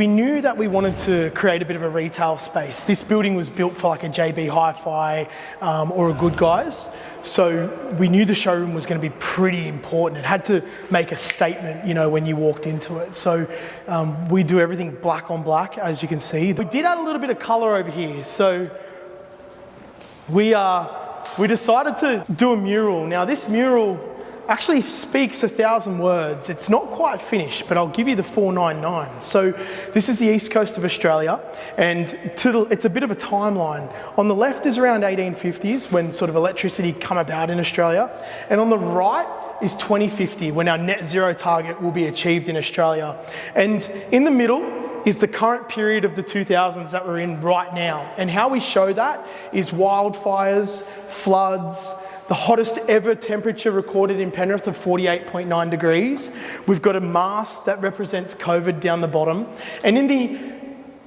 We knew that we wanted to create a bit of a retail space. This building was built for like a JB Hi-Fi or a Good Guys. So we knew the showroom was going to be pretty important. It had to make a statement, you know, when you walked into it. So we do everything black on black, as you can see. We did add a little bit of colour over here. So we decided to do a mural. Now this mural actually speaks 1,000 words. It's not quite finished, but I'll give you the 499. So this is the east coast of Australia, and it's a bit of a timeline. On the left is around 1850s, when sort of electricity come about in Australia, and on the right is 2050, when our net zero target will be achieved in Australia. And in the middle is the current period of the 2000s that we're in right now. And how we show that is wildfires, floods, the hottest ever temperature recorded in Penrith of 48.9 degrees. We've got a mast that represents COVID down the bottom. And in the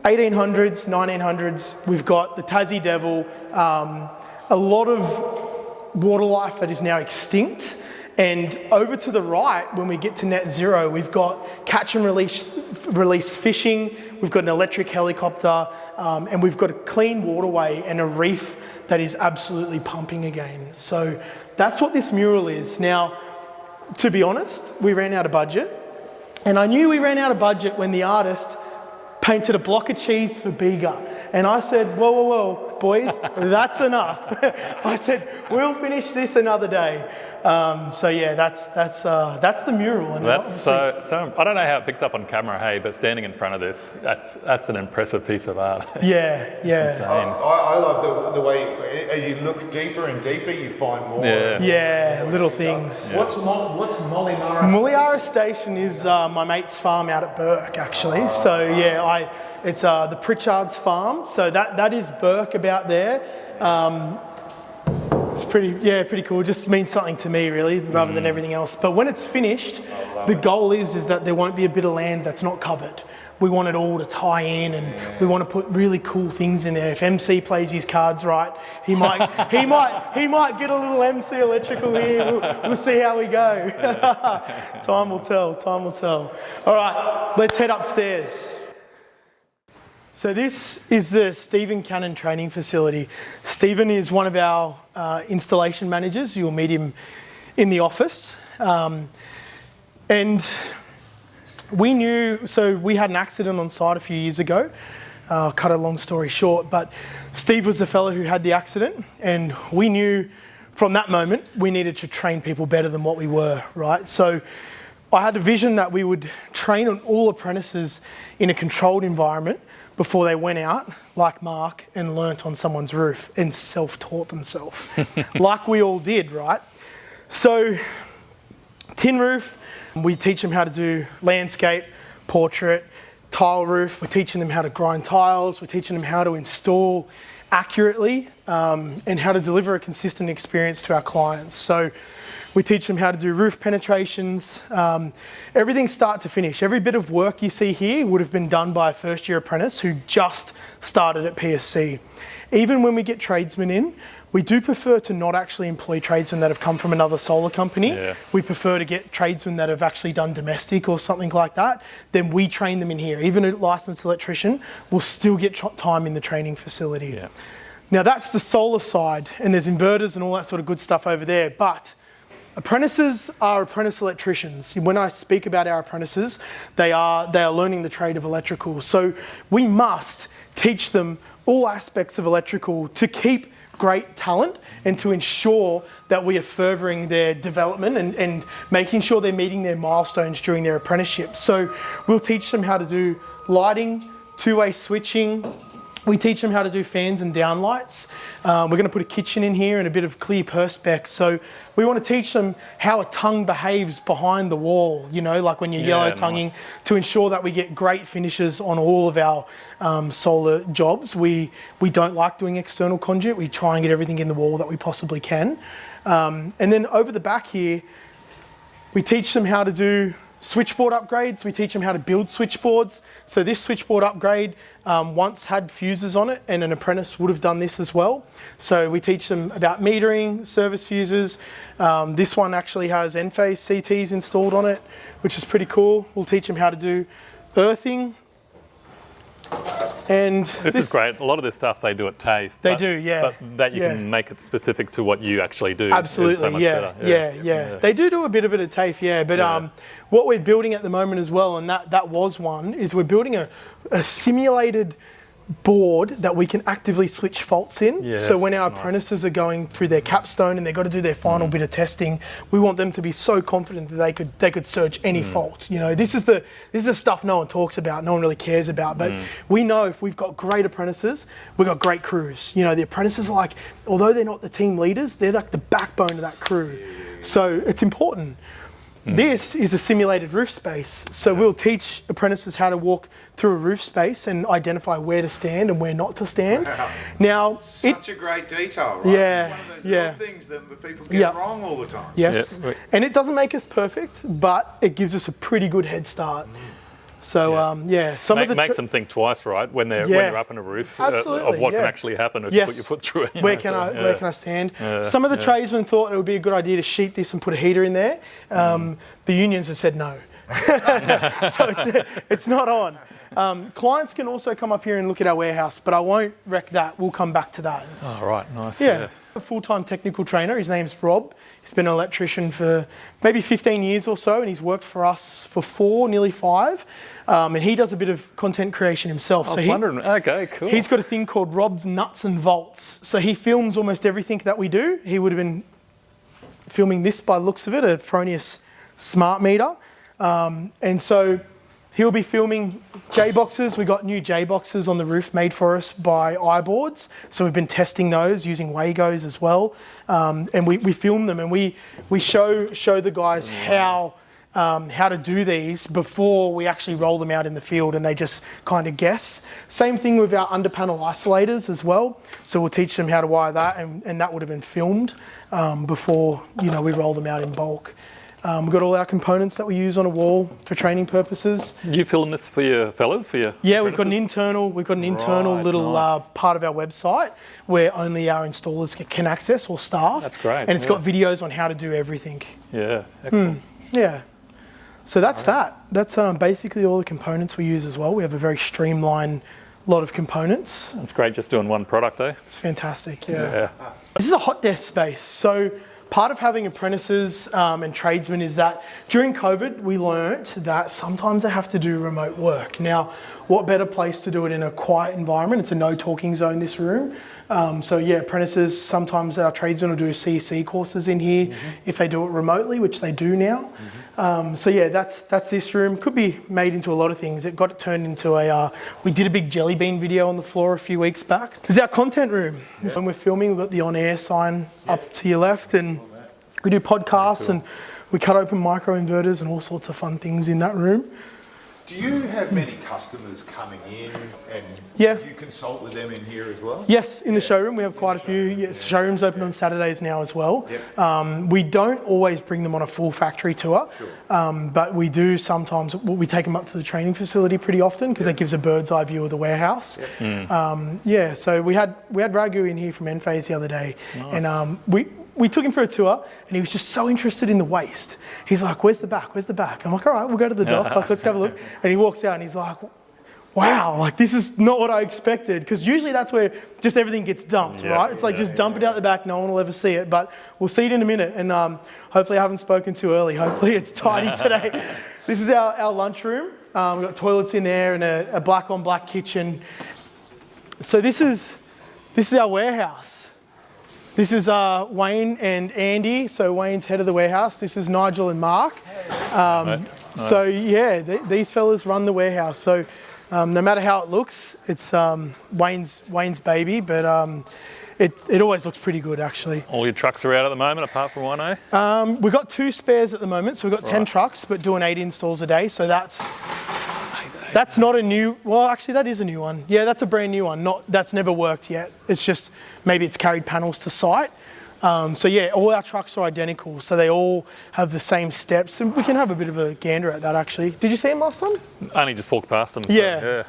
1800s, 1900s, we've got the Tassie Devil, a lot of water life that is now extinct. And over to the right, when we get to net zero, we've got catch and release fishing, we've got an electric helicopter, and we've got a clean waterway and a reef that is absolutely pumping again. So that's what this mural is. Now, to be honest, we ran out of budget. And I knew we ran out of budget when the artist painted a block of cheese for Bega. And I said, whoa, whoa, whoa, boys, that's enough. I said, we'll finish this another day. So yeah, that's the mural. And so I don't know how it picks up on camera, hey, but standing in front of this, that's an impressive piece of art. Yeah. It's insane. I love the way as you look deeper and deeper, you find more. Yeah, little things. Yeah. What's Mullymara? Mullymara Station is my mate's farm out at Burke, actually. So yeah, it's the Pritchard's farm. So that is Burke about there. It's pretty cool. Just means something to me, really, rather than everything else. But when it's finished, the goal is that there won't be a bit of land that's not covered. We want it all to tie in, and we want to put really cool things in there. If MC plays his cards right, he might get a little MC electrical here. We'll see how we go. Time will tell. All right, let's head upstairs. So this is the Stephen Cannon training facility. Stephen is one of our installation managers. You'll meet him in the office. And we had an accident on site a few years ago. I'll cut a long story short, but Steve was the fellow who had the accident, and we knew from that moment we needed to train people better than what we were, right? So I had a vision that we would train all apprentices in a controlled environment before they went out, like Mark, and learnt on someone's roof and self-taught themselves, like we all did, right? So, tin roof, we teach them how to do landscape, portrait, tile roof. We're teaching them how to grind tiles. We're teaching them how to install accurately and how to deliver a consistent experience to our clients. So we teach them how to do roof penetrations, everything start to finish. Every bit of work you see here would have been done by a first year apprentice who just started at PSC. Even when we get tradesmen in, we do prefer to not actually employ tradesmen that have come from another solar company. Yeah. We prefer to get tradesmen that have actually done domestic or something like that. Then we train them in here. Even a licensed electrician will still get time in the training facility. Yeah. Now that's the solar side, and there's inverters and all that sort of good stuff over there. But apprentices are apprentice electricians. When I speak about our apprentices, they are learning the trade of electrical. So we must teach them all aspects of electrical to keep great talent and to ensure that we are furthering their development and making sure they're meeting their milestones during their apprenticeship. So we'll teach them how to do lighting, two-way switching. We teach them how to do fans and downlights. We're going to put a kitchen in here and a bit of clear perspex. So we want to teach them how a tongue behaves behind the wall, you know, like when you're yellow tonguing, to ensure that we get great finishes on all of our solar jobs. We don't like doing external conduit. We try and get everything in the wall that we possibly can. And then over the back here, we teach them how to do switchboard upgrades. We teach them how to build switchboards. So this switchboard upgrade once had fuses on it, and an apprentice would have done this as well. So we teach them about metering, service fuses. This one actually has Enphase CTs installed on it, which is pretty cool. We'll teach them how to do earthing. And This is great. A lot of this stuff they do at TAFE. They do, yeah. But that you Yeah. can make it specific to what you actually do. Absolutely, is so much yeah, better. yeah. They do a bit of it at TAFE, yeah. But what we're building at the moment as well, and that was one, is we're building a simulated board that we can actively switch faults in. Yes, so when our nice. apprentices are going through their capstone and they've got to do their final bit of testing, we want them to be so confident that they could search any fault. You know, this is the stuff no one talks about, no one really cares about. But we know if we've got great apprentices, we've got great crews. You know, the apprentices are like, although they're not the team leaders, they're like the backbone of that crew. So it's important. This is a simulated roof space. So we'll teach apprentices how to walk through a roof space and identify where to stand and where not to stand. Wow. Now, Such a great detail, right? Yeah, It's one of those yeah. little things that people get Yeah. wrong all the time. yes, Yeah. and it doesn't make us perfect, but it gives us a pretty good head start. So, some of the Makes them think twice, right? When they're up on a roof, Absolutely, of what can yeah. actually happen if Yes. you put your foot through it. where can I stand? Some of the tradesmen thought it would be a good idea to sheet this and put a heater in there. The unions have said no. So it's not on. Clients can also come up here and look at our warehouse, but I won't wreck that. We'll come back to that. Oh, right, nice. Yeah. A full-time technical trainer. His name's Rob. He's been an electrician for maybe 15 years or so, and he's worked for us for 4, nearly 5. And he does a bit of content creation himself. I was wondering. Okay, cool. He's got a thing called Rob's Nuts and Volts. So he films almost everything that we do. He would have been filming this by the looks of it, a Fronius smart meter. And so he'll be filming J-boxes. We got new J-boxes on the roof made for us by iBoards. So we've been testing those using Wagos as well. And we film them and we show the guys how to do these before we actually roll them out in the field, and they just kind of guess. Same thing with our under panel isolators as well. So we'll teach them how to wire that, and that would have been filmed before we roll them out in bulk. We've got all our components that we use on a wall for training purposes. You film this for your fellas, for your Yeah, we've got an apprentices? internal Right, little nice. part of our website where only our installers can access, or staff. That's great, And it's got videos on how to do everything. Yeah, excellent. Yeah. So that's that. That's basically all the components we use as well. We have a very streamlined lot of components. It's great just doing one product, eh? It's fantastic, Yeah. This is a hot desk space. So part of having apprentices and tradesmen is that during COVID, we learnt that sometimes they have to do remote work. Now, what better place to do it in a quiet environment? It's a no talking zone, this room. Apprentices, sometimes our tradesmen will do CEC courses in here if they do it remotely, which they do now. That's this room. Could be made into a lot of things. It got turned into we did a big jelly bean video on the floor a few weeks back. This is our content room. When we're filming, we've got the on-air sign up to your left, and we do podcasts and we cut open micro inverters and all sorts of fun things in that room. Do you have many customers coming in, and Yeah. do you consult with them in here as well? Yes, in the showroom. We have quite a few. Yes, showrooms open on Saturdays now as well. Yep. We don't always bring them on a full factory tour, but we do sometimes. We take them up to the training facility pretty often because that gives a bird's eye view of the warehouse. So we had Raghu in here from Enphase the other day, and we took him for a tour, and he was just so interested in the waste. He's like, "Where's the back? Where's the back?" I'm like, "All right, we'll go to the dock. Like, let's have a look." And he walks out, and he's like, "Wow, like this is not what I expected." Because usually that's where just everything gets dumped, right? It's like just dump it out the back. No one will ever see it. But we'll see it in a minute. And hopefully I haven't spoken too early. Hopefully it's tidy today. This is our lunchroom. We've got toilets in there and a black on black kitchen. So this is our warehouse. This is Wayne and Andy. So Wayne's head of the warehouse. This is Nigel and Mark. These fellas run the warehouse. So no matter how it looks, it's Wayne's baby, but it always looks pretty good actually. All your trucks are out at the moment, apart from one, eh? We've got 2 spares at the moment, so we've got 10 trucks, but doing 8 installs a day. So that's not a new. Well, actually, that is a new one. Yeah, that's a brand new one. That's never worked yet. It's just maybe it's carried panels to site. All our trucks are identical, so they all have the same steps, and we can have a bit of a gander at that actually. Did you see them last time? Only just walked past them. Yeah. They're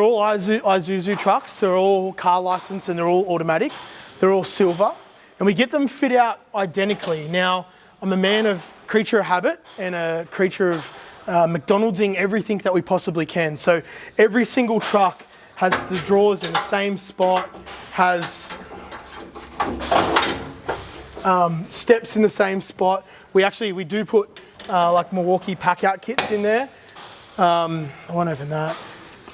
all Isuzu trucks. They're all car licensed and they're all automatic. They're all silver, and we get them fit out identically. Now, I'm a man of creature of habit and a creature of McDonald'sing everything that we possibly can. So every single truck has the drawers in the same spot, has steps in the same spot. We do put like Milwaukee pack out kits in there. I won't open that.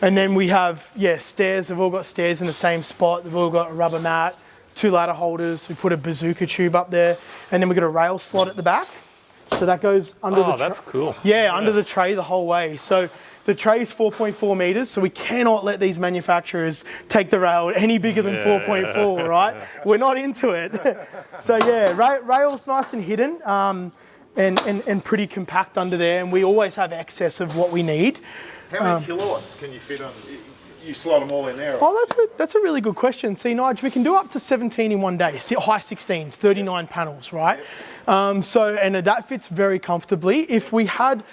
And then we have, stairs. They've all got stairs in the same spot. They've all got a rubber mat, 2 ladder holders. We put a bazooka tube up there. And then we've got a rail slot at the back. So that goes under the tray. Oh, that's cool. Yeah, under the tray the whole way. So the tray is 4.4 metres, so we cannot let these manufacturers take the rail any bigger than 4.4, right? We're not into it. So yeah, rail's nice and hidden and pretty compact under there, and we always have excess of what we need. How many kilowatts can you fit on? You slot them all in there? Oh, that's a really good question. See, Nigel, we can do up to 17 in one day, high 16s, 39 panels, right? And that fits very comfortably. If we had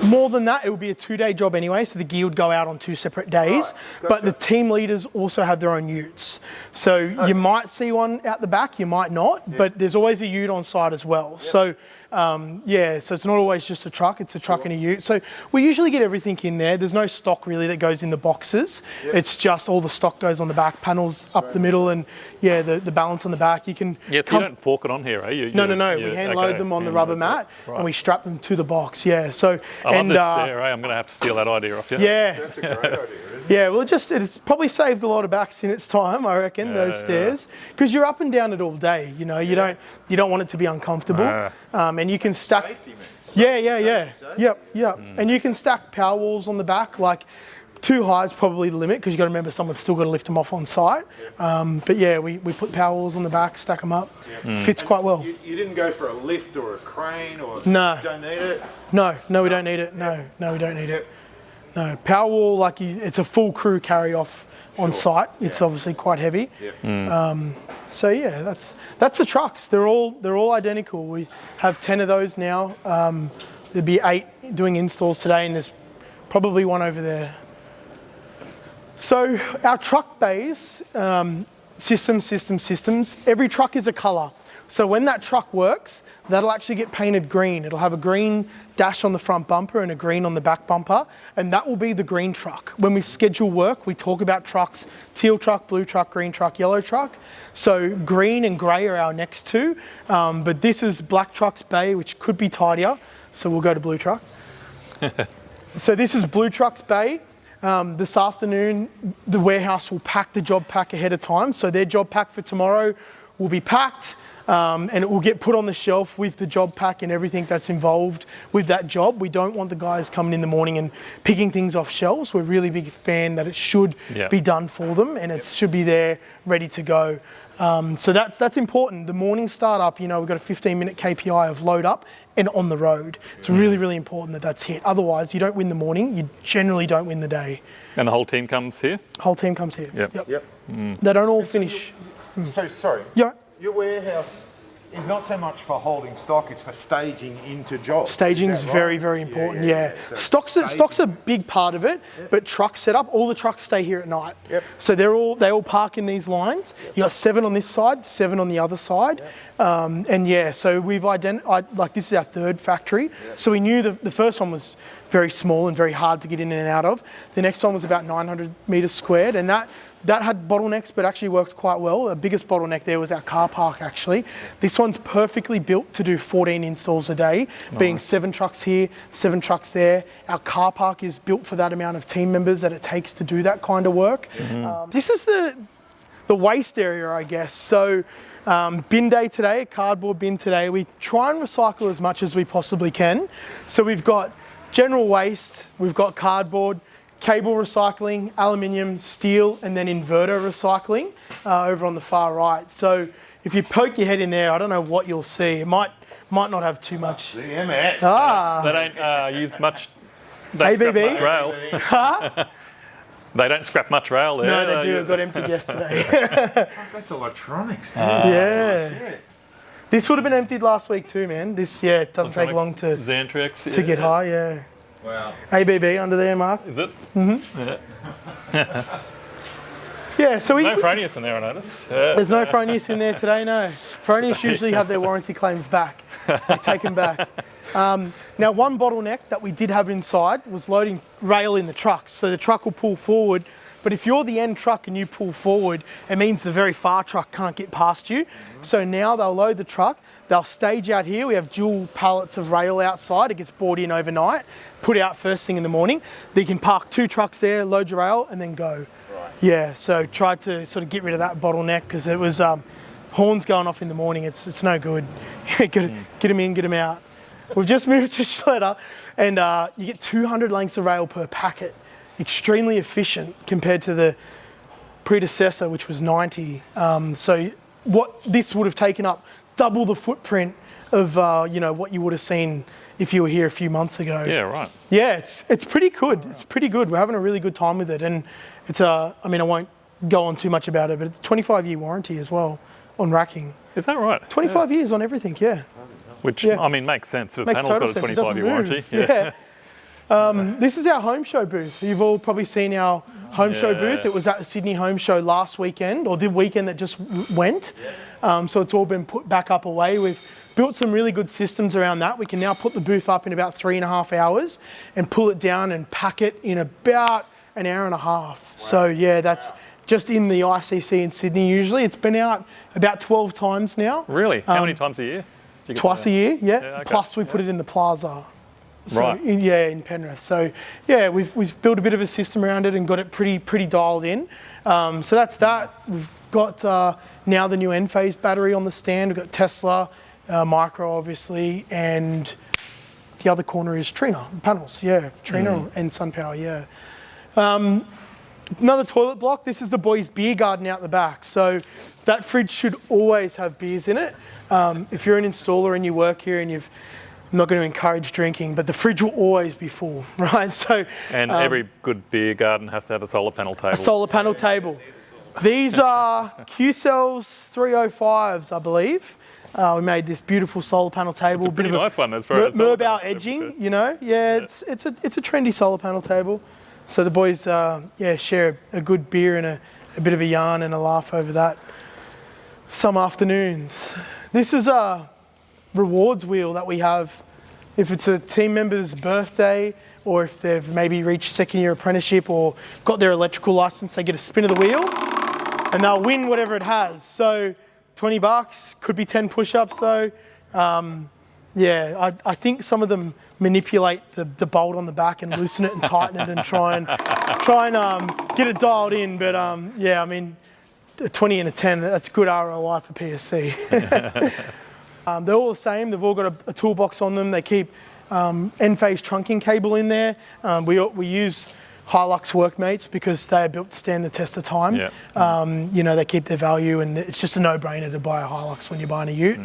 more than that, it would be a 2-day job anyway, so the gear would go out on 2 separate days. Right, gotcha. But the team leaders also have their own utes. So you might see one out the back, you might not, but there's always a ute on site as well. Yep. So so it's not always just a truck, it's a truck and a ute. So we usually get everything in there. There's no stock really that goes in the boxes. Yep. It's just all the stock goes on the back, panels up the middle, and the balance on the back. You can so you don't fork it on here, eh? No. We hand load them on the rubber mat and we strap them to the box. Yeah. So I love this stair, eh? I'm going to have to steal that idea off you. Yeah. That's a great idea, isn't it? Yeah, well, it's probably saved a lot of backs in its time, I reckon, those stairs, because you're up and down it all day. You know, you don't want it to be uncomfortable, and you can stack. Safety means. Yep. And you can stack power walls on the back. Like 2 high is probably the limit, because you got to remember someone's still got to lift them off on site. But yeah, we put power walls on the back, stack them up. Fits quite well. You didn't go for a lift or a crane or? No. You don't need it? No, we don't need it. No, we don't need it. No, power wall, it's a full crew carry off on site. It's obviously quite heavy. So yeah, that's the trucks. They're all identical. We have 10 of those now. There'll be 8 doing installs today, and there's probably one over there. So our truck bays, systems. Every truck is a colour. So when that truck works, that'll actually get painted green. It'll have a green dash on the front bumper and a green on the back bumper, and that will be the green truck. When we schedule work, we talk about trucks: teal truck, blue truck, green truck, yellow truck. So green and grey are our next 2, but this is black truck's bay, which could be tidier, so we'll go to blue truck. So this is blue truck's bay. This afternoon, the warehouse will pack the job pack ahead of time, so their job pack for tomorrow will be packed. And it will get put on the shelf with the job pack and everything that's involved with that job. We don't want the guys coming in the morning and picking things off shelves. We're really big fan that it should be done for them, and it should be there ready to go. So that's important. The morning startup, we've got a 15-minute KPI of load up and on the road. It's really, really important that that's hit. Otherwise, you don't win the morning. You generally don't win the day. And the whole team comes here? Whole team comes here. Yep. They don't all finish. So sorry. Yeah. Your warehouse is not so much for holding stock, it's for staging into jobs. Staging is very, very important, So stock's a big part of it, but truck setup, all the trucks stay here at night. So they all park in these lines. You got 7 on this side, 7 on the other side. So we've identified, this is our 3rd factory. So we knew the first one was very small and very hard to get in and out of. The next one was about 900 metres squared, and that had bottlenecks, but actually worked quite well. The biggest bottleneck there was our car park, actually. This one's perfectly built to do 14 installs a day, being 7 trucks here, 7 trucks there. Our car park is built for that amount of team members that it takes to do that kind of work. This is the waste area, I guess. So bin day today, cardboard bin today. We try and recycle as much as we possibly can. So we've got general waste, we've got cardboard, cable recycling, aluminium, steel, and then inverter recycling over on the far right. So if you poke your head in there, I don't know what you'll see. It might not have too much. CMS. They don't use much. ABB. Much rail. They don't scrap much rail there. No, they do. It got emptied yesterday. That's electronics, too. Yeah. This would have been emptied last week too, man. This, it doesn't take long to Xantrex, get high, Wow. ABB under there, Mark. Is it? Mm-hmm. Yeah, so No Fronius in there, I noticed. Yeah. there's no Fronius in there today, no. Fronius usually have their warranty claims back. They take them back. Now, one bottleneck that we did have inside was loading rail in the trucks. So the truck will pull forward, but if you're the end truck and you pull forward, it means the very far truck can't get past you. So now they'll load the truck, they'll stage out here. We have dual pallets of rail outside. It gets brought in overnight, put out first thing in the morning. Then you can park 2 trucks there, load your rail, and then go. Right. Yeah, so tried to sort of get rid of that bottleneck because it was horns going off in the morning. It's no good. Get them in, get them out. We've just moved to Schletter, and you get 200 lengths of rail per packet. Extremely efficient compared to the predecessor, which was 90. So what this would have taken up double the footprint of what you would have seen if you were here a few months ago. Yeah, right. Yeah, it's pretty good. It's pretty good. We're having a really good time with it, and it's I won't go on too much about it, but it's a 25-year warranty as well on racking. Is that right? 25 years on everything, yeah. Which makes sense. The panel's got a 25-year warranty. Yeah. This is our home show booth. You've all probably seen our home show booth. It was at the Sydney Home Show last weekend, or the weekend that just went. So it's all been put back up away. We've built some really good systems around that. We can now put the booth up in about 3.5 hours and pull it down and pack it in about an hour and a half. Wow. So yeah, that's just in the ICC in Sydney usually. It's been out about 12 times now. Really? How many times a year? Twice a year, yeah. Okay. Plus we put it in the plaza. So, right. In Penrith. So yeah, we've built a bit of a system around it and got it pretty dialed in. So that's that. We've got now the new N-phase battery on the stand. We've got Tesla, Micro obviously, and the other corner is Trina panels. Yeah, Trina and SunPower. Yeah. Another toilet block. This is the boys' beer garden out the back. So that fridge should always have beers in it. If you're an installer and you work here and I'm not going to encourage drinking, but the fridge will always be full, right? So, and every good beer garden has to have a solar panel table. A solar panel table. These are Q-Cells 305s, I believe. We made this beautiful solar panel table. It's a pretty nice one as far as Mural edging, you know. Yeah, it's a trendy solar panel table. So the boys, share a good beer and a bit of a yarn and a laugh over that some afternoons. This is a rewards wheel that we have. If it's a team member's birthday, or if they've maybe reached second year apprenticeship or got their electrical license, they get a spin of the wheel and they'll win whatever it has. So $20, could be 10 push-ups though. I think some of them manipulate the bolt on the back and loosen it and tighten it and try and get it dialed in. But a 20 and a 10, that's good ROI for PSC. They're all the same. They've all got a toolbox on them. They keep N-phase trunking cable in there. We use Hilux Workmates because they are built to stand the test of time. Yeah. They keep their value, and it's just a no-brainer to buy a Hilux when you're buying a ute.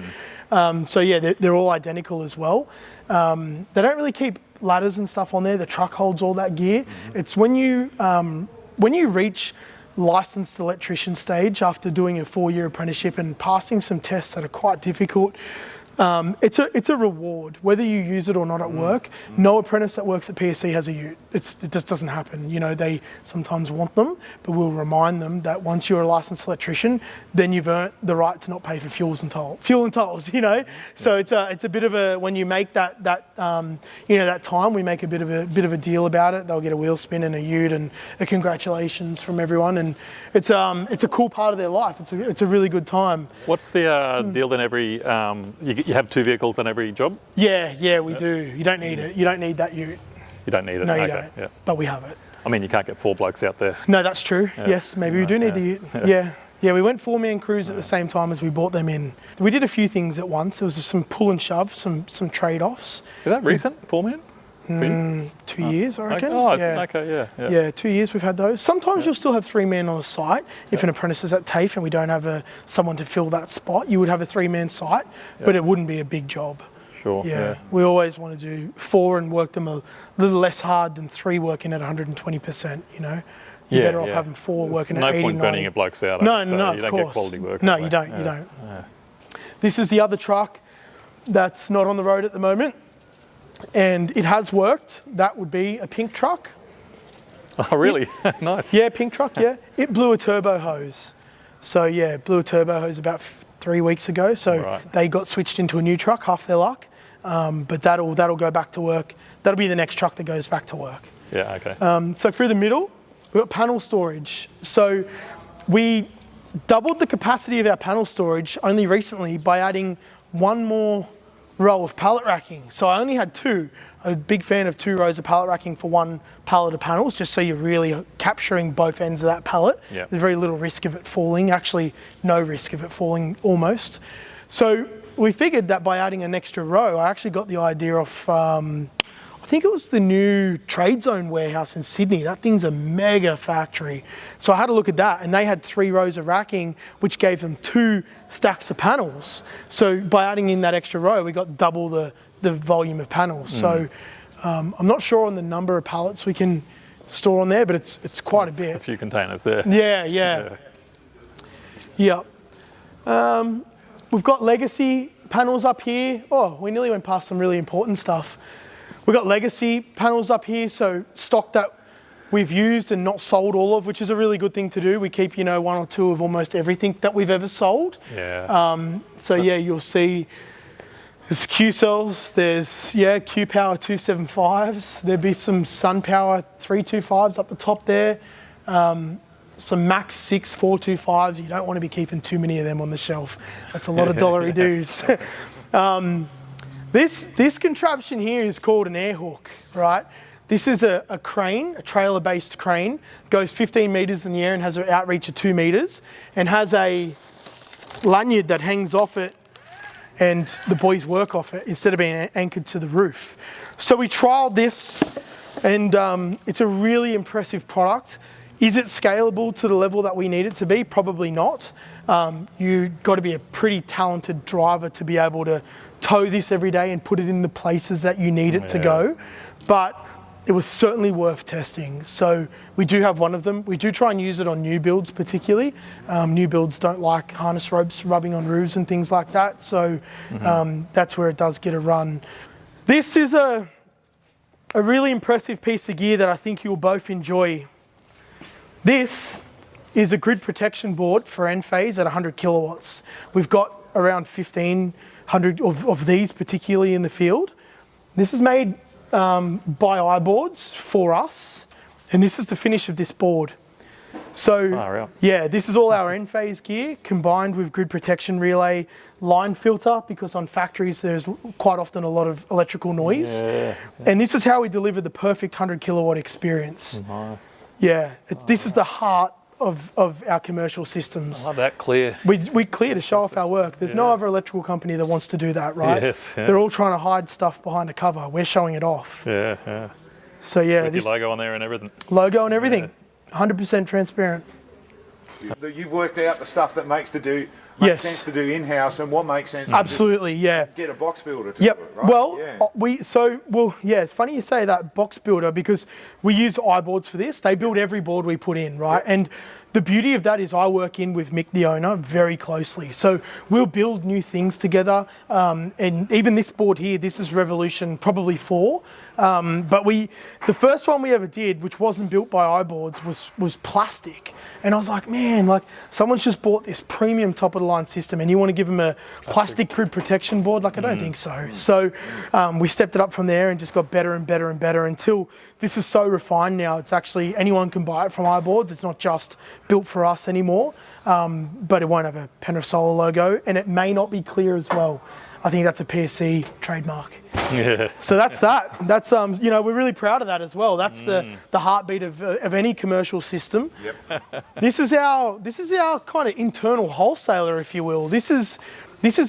They're all identical as well. They don't really keep ladders and stuff on there. The truck holds all that gear. Mm-hmm. It's when you reach licensed electrician stage after doing a 4-year apprenticeship and passing some tests that are quite difficult. It's a reward, whether you use it or not at work. No apprentice that works at PSC has a ute. It just doesn't happen. They sometimes want them, but we'll remind them that once you're a licensed electrician, then you've earned the right to not pay for fuel and tolls. So it's a bit of a, when you make that time, we make a bit of a deal about it. They'll get a wheel spin and a ute and a congratulations from everyone, and it's a cool part of their life. It's a really good time. What's the deal then? Every you have 2 vehicles on every job? Yeah, we do. You don't need it. You don't need that ute. You don't need it? No, you don't. Yeah. But we have it. I mean, you can't get 4 blokes out there. No, that's true. Yeah. Yes, maybe we do need the ute. Yeah, we went 4-man crews at the same time as we brought them in. We did a few things at once. There was some pull and shove, some trade-offs. Is that recent, 4-man? 2 years, I reckon. Okay. Yeah, 2 years we've had those. Sometimes you'll still have 3-man on a site. If an apprentice is at TAFE and we don't have someone to fill that spot, you would have a 3-man site, but it wouldn't be a big job. Sure. Yeah. We always want to do 4 and work them a little less hard than 3 working at 120%, You're better off having 4 working at 80, 90. No point burning your blokes out. No, of course. You don't get quality work. No, you don't. Yeah. This is the other truck that's not on the road at the moment. And it has worked. That would be a pink truck. Oh, really? Nice. Yeah, pink truck, yeah. It blew a turbo hose. So yeah, blew a turbo hose about 3 weeks ago. So Right. they got switched into a new truck, half their luck. But that'll go back to work. That'll be the next truck that goes back to work. Yeah, okay. So through the middle, we've got panel storage. So we doubled the capacity of our panel storage only recently by adding one more row of pallet racking. So I only had two. I'm a big fan of 2 rows of pallet racking for one pallet of panels, just so you're really capturing both ends of that pallet. Yep. There's very little risk of it falling, actually no risk of it falling almost. So we figured that by adding an extra row, I actually got the idea of, I think it was the new Trade Zone warehouse in Sydney. That thing's a mega factory. So I had a look at that, and they had 3 rows of racking, which gave them 2 stacks of panels. So by adding in that extra row, we got double the volume of panels. So I'm not sure on the number of pallets we can store on there, but it's quite a bit. A few containers there. Yeah. We've got legacy panels up here. Oh, we nearly went past some really important stuff. We've got legacy panels up here, so stock that we've used and not sold all of, which is a really good thing to do. We keep, 1 or 2 of almost everything that we've ever sold. Yeah. You'll see there's Q cells, there's Q Power 275s, there'll be some Sun Power 325s up the top there, some Max 6 425s. You don't want to be keeping too many of them on the shelf. That's a lot of dollary dues. This contraption here is called an air hook, right? This is a crane, a trailer-based crane, goes 15 metres in the air and has an outreach of 2 metres, and has a lanyard that hangs off it, and the boys work off it instead of being anchored to the roof. So we trialled this, and it's a really impressive product. Is it scalable to the level that we need it to be? Probably not. You've got to be a pretty talented driver to be able to tow this every day and put it in the places that you need it to go. But it was certainly worth testing. So we do have one of them. We do try and use it on new builds particularly. New builds don't like harness ropes rubbing on roofs and things like that. So that's where it does get a run. This is a really impressive piece of gear that I think you'll both enjoy. This is a grid protection board for Enphase at 100 kilowatts. We've got around 1,500 of these particularly in the field. This is made by iBoards for us, and this is the finish of this board. So this is all our Enphase gear combined with grid protection relay, line filter, because on factories there's quite often a lot of electrical noise. And this is how we deliver the perfect 100 kilowatt experience. Nice. This is the heart of our commercial systems. I love that clear. We clear to show off our work. There's no other electrical company that wants to do that, right? Yes. Yeah. They're all trying to hide stuff behind a cover. We're showing it off. Yeah. So With your logo on there and everything. Logo and everything. 100% transparent. You've worked out the stuff that makes sense to do in-house and what makes sense Absolutely, to get a box builder to do it, right? It's funny you say that, box builder, because we use iBoards for this. They build every board we put in, right? And the beauty of that is I work in with Mick, the owner, very closely. So we'll build new things together. And even this board here, this is Revolution probably 4. But the first one we ever did, which wasn't built by iBoards, was plastic. And I was like, man, someone's just bought this premium top of the line system and you want to give them a plastic grid protection board? I don't think so. So we stepped it up from there and just got better and better and better until this is so refined now. It's actually, anyone can buy it from iBoards. It's not just built for us anymore, but it won't have a Penrith Solar logo, and it may not be clear as well. I think that's a PSC trademark. Yeah. So that's that. That's we're really proud of that as well. That's the heartbeat of any commercial system. Yep. This is our kind of internal wholesaler, if you will. This is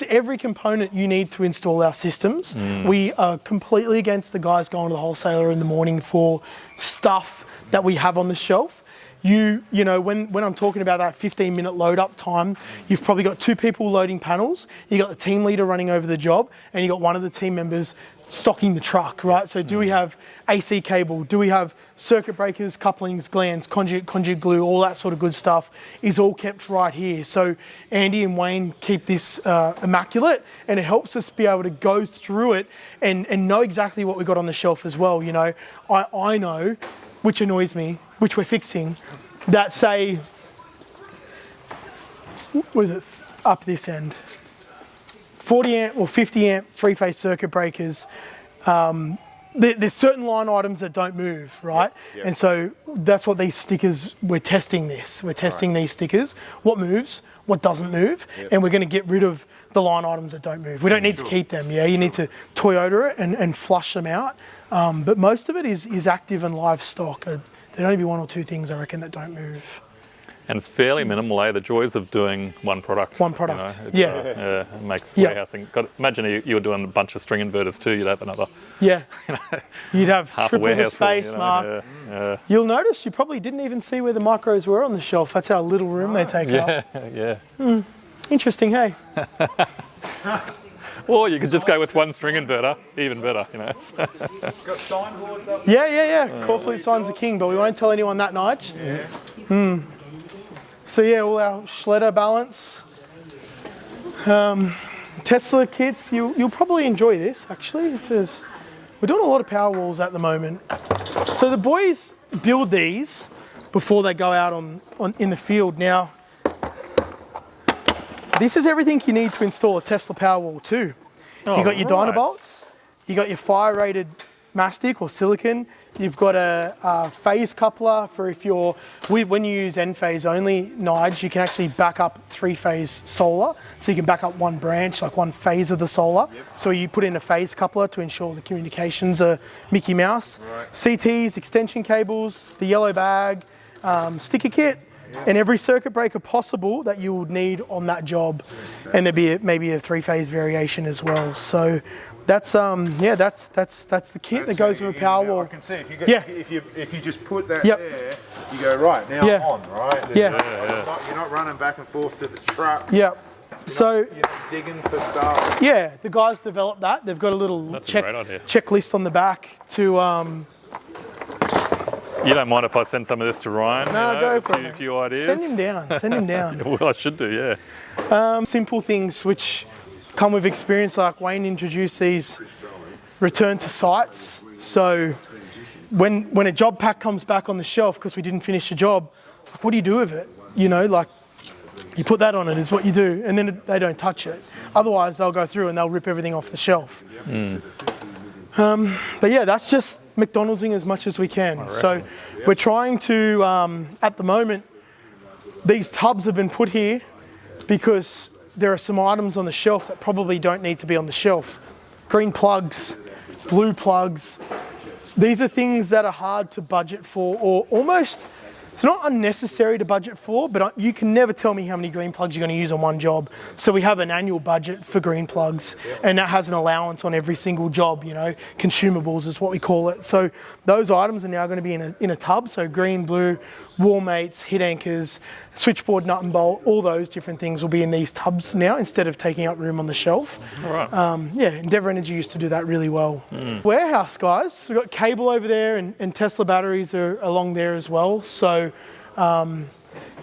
every component you need to install our systems. We are completely against the guys going to the wholesaler in the morning for stuff that we have on the shelf. When I'm talking about that 15-minute load up time, you've probably got 2 people loading panels, you got the team leader running over the job, and you got one of the team members stocking the truck, right? So do we have AC cable? Do we have circuit breakers, couplings, glands, conduit glue, all that sort of good stuff is all kept right here. So Andy and Wayne keep this immaculate, and it helps us be able to go through it and know exactly what we got on the shelf as well. I know, which annoys me, which we're fixing, that say, what is it, up this end, 40 amp or 50 amp three-phase circuit breakers. There's certain line items that don't move, right? Yep. And so that's what these stickers, we're testing this. We're testing these stickers, what moves, what doesn't move, and we're going to get rid of the line items that don't move. We don't need to keep them, you need to Toyota it and flush them out. But most of it is active and live stock. There'd only be one or two things, I reckon, that don't move. And it's fairly minimal, the joys of doing one product. One product, it makes warehousing. Imagine you were doing a bunch of string inverters too, you'd have another... Yeah, you'd have half triple the space, full, Mark. You'll notice you probably didn't even see where the micros were on the shelf. That's how little room they take up. Yeah. Interesting, hey? Or you could just go with one string inverter, even better, Got signboards up. Yeah. Core flute signs are king, but we won't tell anyone that, Nige. So yeah, all our Schledder balance. Tesla kits, you'll probably enjoy this actually. We're doing a lot of power walls at the moment. So the boys build these before they go out in the field. Now, this is everything you need to install a Tesla power wall too. You got your Dynabolts, you got your fire-rated mastic or silicon. You've got a phase coupler for when you use N-phase only, Nige, you can actually back up three-phase solar. So you can back up one branch, like one phase of the solar. Yep. So you put in a phase coupler to ensure the communications are Mickey Mouse. Right. CTs, extension cables, the yellow bag, sticker kit, and every circuit breaker possible that you would need on that job. And there'd be maybe a three-phase variation as well. So that's the kit that goes with a power wall. I can see if you just put that there, you go right now on, right? You're not running back and forth to the truck. Yep. So you're not digging for stuff. Yeah, the guys developed that. They've got a little checklist on the back to. You don't mind if I send some of this to Ryan? No, go for it. A few ideas. Send him down. Well, I should do, yeah. Simple things which come with experience, like Wayne introduced these return to sites. So when a job pack comes back on the shelf because we didn't finish the job, like, what do you do with it? Like you put that on it is what you do, and then they don't touch it. Otherwise, they'll go through and they'll rip everything off the shelf. But yeah, that's just McDonald'sing as much as we can. So we're trying to, at the moment, these tubs have been put here because there are some items on the shelf that probably don't need to be on the shelf. Green plugs, blue plugs. These are things that are hard to budget for, or almost, it's not unnecessary to budget for, but you can never tell me how many green plugs you're going to use on one job. So we have an annual budget for green plugs, and that has an allowance on every single job, consumables is what we call it. So those items are now going to be in a tub, so green, blue, wall mates, hit anchors, switchboard nut and bolt, all those different things will be in these tubs now instead of taking up room on the shelf. All right. Endeavour Energy used to do that really well. Warehouse, guys, we've got cable over there and Tesla batteries are along there as well. So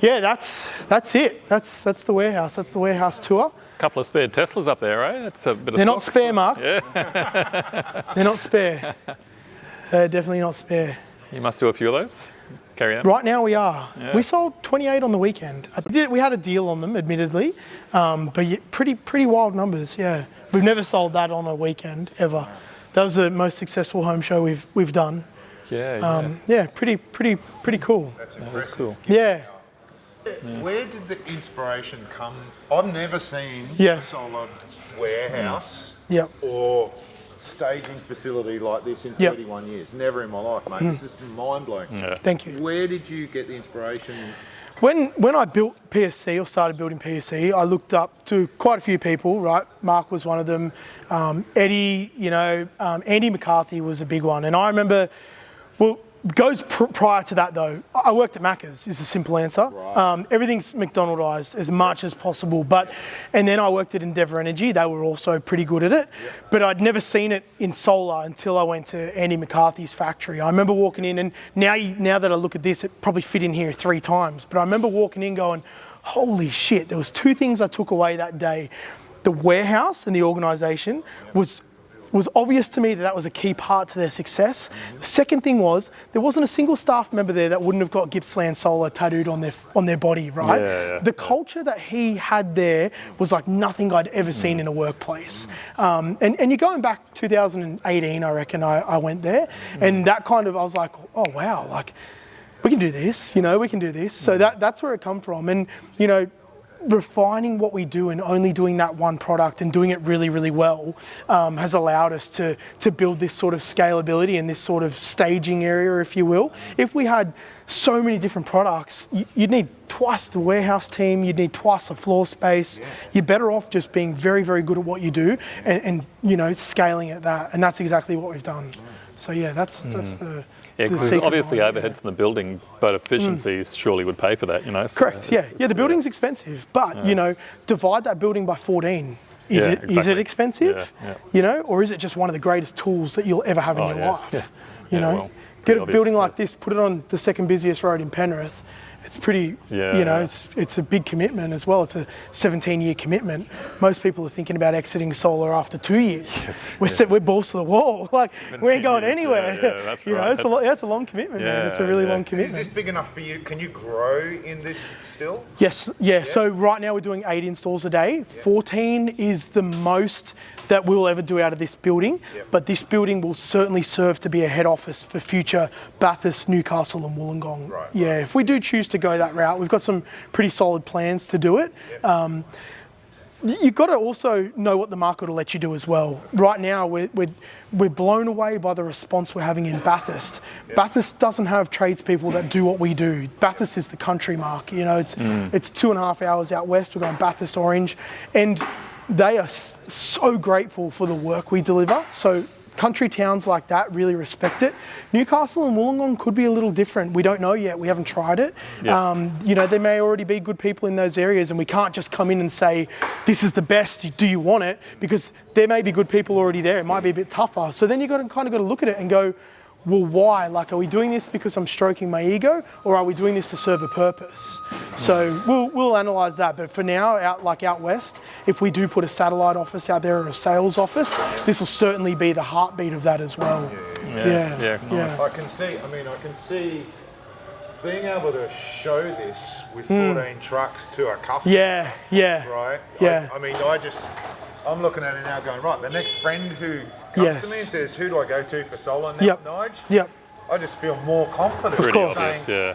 that's it. That's the warehouse. That's the warehouse tour. Couple of spare Teslas up there, right? That's a bit of They're not stock. spare, Mark. Yeah. They're not spare. They're definitely not spare. You must do a few of those. Carry on. Right now we are. Yeah. We sold 28 on the weekend. We had a deal on them, admittedly, but pretty wild numbers. Yeah, we've never sold that on a weekend ever. That was the most successful home show we've done. Yeah. Pretty cool. That's impressive. That's cool. Yeah. Where did the inspiration come? I've never seen Yeah. a solar warehouse Yep. or staging facility like this in 31 years. Never in my life, mate. This is mind-blowing. Yeah. Thank you. Where did you get the inspiration? When I built PSC or started building PSC, I looked up to quite a few people, right? Mark was one of them. Eddie, Andy McCarthy was a big one. And I remember, prior to that though, I worked at Macca's is the simple answer. Right. Everything's McDonaldized as much as possible. And then I worked at Endeavour Energy. They were also pretty good at it. Yep. But I'd never seen it in solar until I went to Andy McCarthy's factory. I remember walking in, and now that I look at this, it probably fit in here 3 times. But I remember walking in going, holy shit, there was 2 things I took away that day. The warehouse and the organisation was was obvious to me that that was a key part to their success. The second thing was there wasn't a single staff member there that wouldn't have got Gippsland Solar tattooed on their body, right? The culture that he had there was like nothing I'd ever seen in a workplace. And you're going back 2018, I reckon I went there, and that kind of, I was like, oh wow, like we can do this, we can do this. So that's where it come from. And, refining what we do and only doing that one product and doing it really, really well has allowed us to build this sort of scalability and this sort of staging area, if you will. If we had so many different products, you'd need twice the warehouse team, you'd need twice the floor space. You're better off just being very, very good at what you do and scaling at that. And that's exactly what we've done. So yeah, that's the... Yeah, because there's obviously overheads in the building, but efficiencies surely would pay for that, So correct, yeah. The building's expensive, but, divide that building by 14. Is it expensive? Or is it just one of the greatest tools that you'll ever have in your life? Get a building like this, put it on the second busiest road in Penrith. It's pretty, it's a big commitment as well. It's a 17-year commitment. Most people are thinking about exiting solar after 2 years. We're balls to the wall. Like, we ain't going anywhere. That's right. It's a long commitment, man. It's a really long commitment. Is this big enough for you? Can you grow in this still? Yes, yeah. So right now we're doing 8 installs a day. 14 is the most that we'll ever do out of this building, but this building will certainly serve to be a head office for future Bathurst, Newcastle and Wollongong. If we do choose to go that route, we've got some pretty solid plans to do it. You've got to also know what the market will let you do as well. Right now, we're blown away by the response we're having in Bathurst. Bathurst doesn't have tradespeople that do what we do. Bathurst is the country mark. It's 2.5 hours out west. We're going Bathurst Orange, and they are so grateful for the work we deliver. So country towns like that really respect it. Newcastle and Wollongong could be a little different. We don't know yet. We haven't tried it. There may already be good people in those areas, and we can't just come in and say, this is the best, do you want it? Because there may be good people already there. It might be a bit tougher. So then you've got to look at it and go, well, why? Like, are we doing this because I'm stroking my ego, or are we doing this to serve a purpose? So we'll analyse that. But for now, out west, if we do put a satellite office out there or a sales office, this will certainly be the heartbeat of that as well. Nice. I can see being able to show this with 14 trucks to a customer. Right? I'm looking at it now going, right, the next friend who comes to me and says, who do I go to for solar now, Nige? I just feel more confident. Of course. Saying,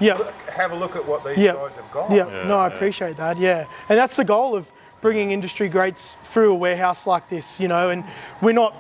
have a look at what these guys have got. I appreciate that, And that's the goal of bringing industry greats through a warehouse like this, and we're not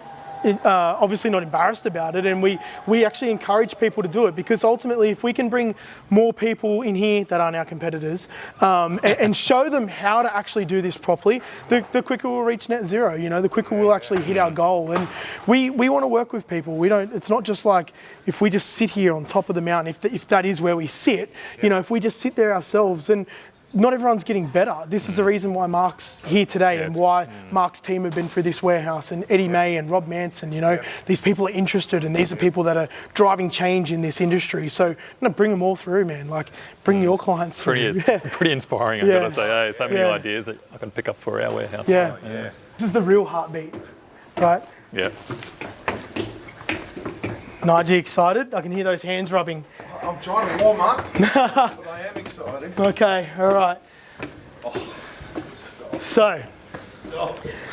obviously not embarrassed about it, and we actually encourage people to do it, because ultimately if we can bring more people in here that aren't our competitors and show them how to actually do this properly, the quicker we'll reach net zero, the quicker we'll actually hit our goal. And we want to work with people. It's not just like if we just sit here on top of the mountain, if that is where we sit, if we just sit there ourselves, and not everyone's getting better. This is the reason why Mark's here today, and why Mark's team have been through this warehouse, and Eddie May and Rob Manson, these people are interested, and these are people that are driving change in this industry. So bring them all through, man. Like, bring your clients through. Pretty inspiring, I've got to say. So many ideas that I can pick up for our warehouse. This is the real heartbeat, right? Nigel, excited? I can hear those hands rubbing. I'm trying to warm up, but I am excited. Okay, all right. So,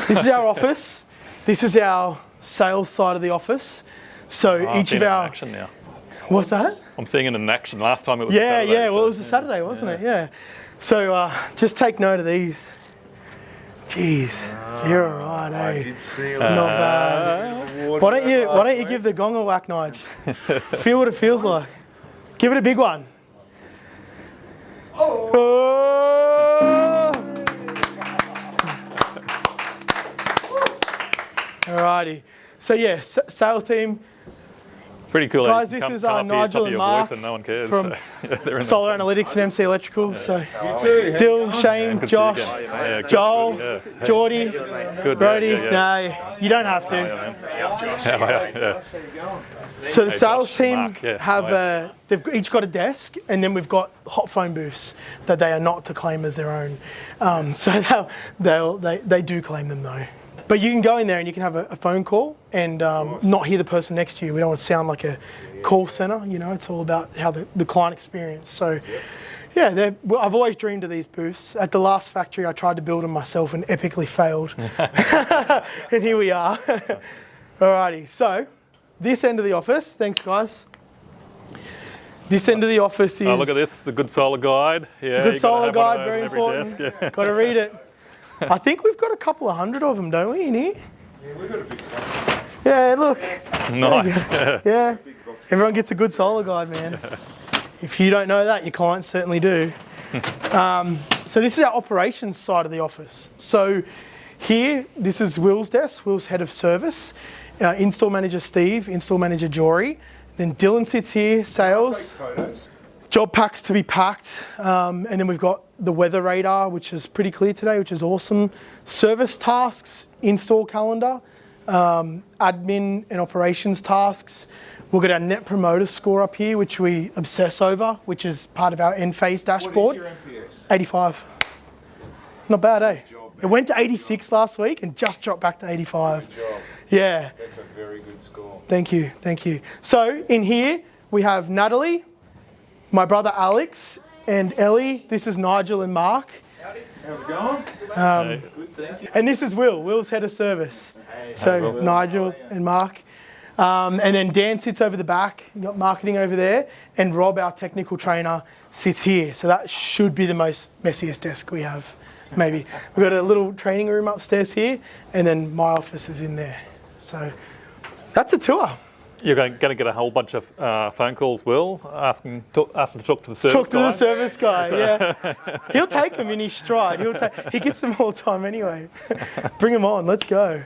this is our office. This is our sales side of the office. So each of our... action now. What's that? I'm seeing it in action. Last time it was a Saturday. Well, it was a Saturday, wasn't it? Yeah. So just take note of these. Jeez, you're all right, eh? I did see it. Not bad. Why don't you give the gong a whack, Nige? Feel what it feels like. Give it a big one. Alrighty. So sales team. Pretty cool. Guys, this is Nigel and Mark and no one cares, from Solar Analytics and MC Electrical. So Dill, Shane, Josh, Joel, Geordie, Brody. No, you don't have to. So the sales team have they've each got a desk, and then we've got hot phone booths that they are not to claim as their own. So they do claim them though. But you can go in there and you can have a phone call and not hear the person next to you. We don't want to sound like a call center, you know, it's all about how the client experience. So, yeah, I've always dreamed of these booths. At the last factory, I tried to build them myself and epically failed. And here we are. Alrighty, so this end of the office, thanks guys. This end of the office is... Oh, look at this, the Good Solar Guide. Yeah, the Good Solar Guide, very important. Yeah. Got to read it. I think we've got a couple of hundred of them, don't we, in here? Yeah, we've got a big box. Yeah, look. Nice. Yeah, everyone gets a Good Solar Guide, man. If you don't know that, your clients certainly do. So this is our operations side of the office. So here, this is Will's desk, Will's head of service. Install manager Steve, install manager Jory. Then Dylan sits here, sales. Job packs to be packed. And then we've got the weather radar, which is pretty clear today, which is awesome. Service tasks, install calendar, admin and operations tasks. We'll get our net promoter score up here, which we obsess over, which is part of our end phase dashboard. What is your NPS? 85. Not bad, eh? It went to 86 last week and just dropped back to 85. Good job. Yeah. That's a very good score. Thank you, thank you. So in here, we have Natalie, my brother Alex, and Ellie. This is Nigel and Mark. Howdy. How's it going? Good, thank you. And this is Will's head of service. So Nigel and Mark. And then Dan sits over the back, you've got marketing over there, and Rob, our technical trainer, sits here. So that should be the most messiest desk we have, maybe. We've got a little training room upstairs here, and then my office is in there. So that's a tour. You're going to get a whole bunch of phone calls, Will, asking to talk to the service guy. Talk to the service guy, yeah. He'll take them in his stride. He gets them all the time anyway. Bring them on, let's go.